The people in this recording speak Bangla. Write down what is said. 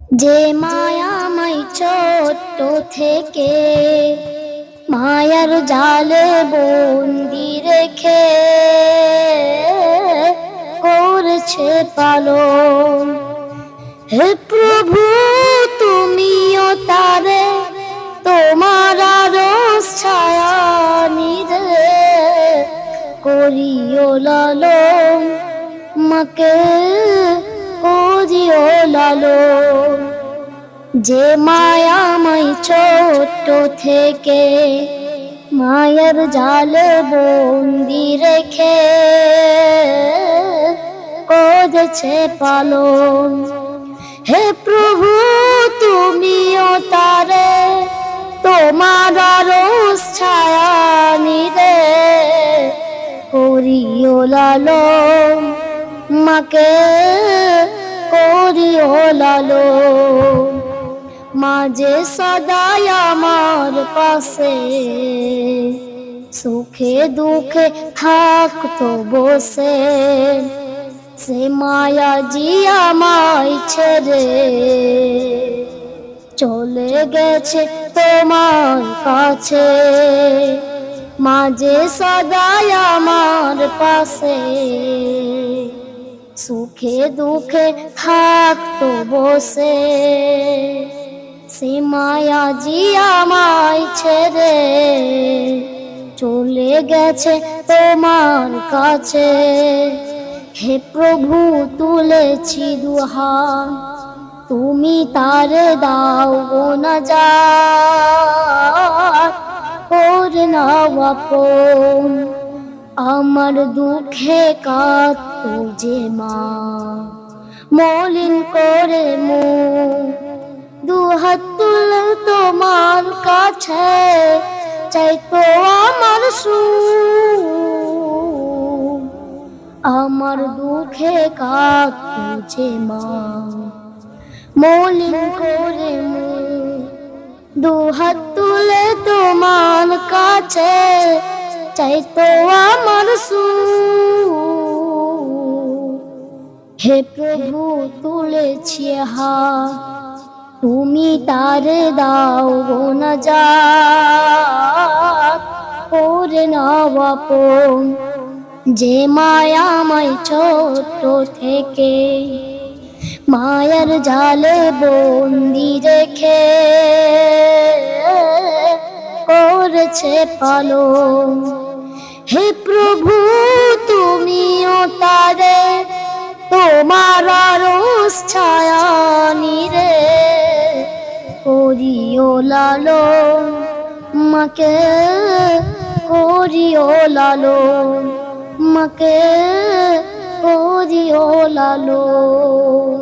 যে মায়াময় ছোট্ট থেকে মায়ার জালে বন্দি রেখে করেছে পালন। হে প্রভু, তুমিও তারে তোমার আরশ ছায়া নিদে করিও লালন, মাকে করিও লালন। যে মায়াময় ছোট্ট থেকে মায়ার জালে বন্দি রেখে করেছে পালন। হে প্রভু, তুমিও তারে তোমার আরশ ছায়া নিদে করিও লালন, মাকে করিও লালন। মাঝে সদাই আমার পাশে সুখে দুঃখে থাকতো বসে, সে মায়া জি আমায় ছেড়ে চলে গেছে তোমার কাছে। মাঝে সদাই আমার পাশে সুখে দুঃখে থাকতো বসে, সে মায়া জি আমায় ছেড়ে চলে গেছে তোমার কাছে। হে প্রভু, তুলেছি দুহাত, তুমি তারে দাও গো নাজাত, করে নাও আপন। আমার দুঃখে কাঁদতো যে মা মলিন করে মুখ, দুহাত তুলে তোমার কাছে চাইতো আমার সুখ। আমার দুঃখে কাঁদতো যে মা মলিন করে মুখ, দুহাত তুলে তোমার কাছে চাইতো আমার সুখ। হে প্রভু, তুলেছি হাত, তুমি তারে দাও গো নাজাত, করে নাও আপন। যে মায়াময় ছোট্ট থেকে মায়ার জালে বন্দি রেখে করেছে পালন। হে প্রভু, তুমিও তারে তোমার আরশ ছায়া নিদে করিও লালন, মাকে করিও লালন, মাকে করিও লালন।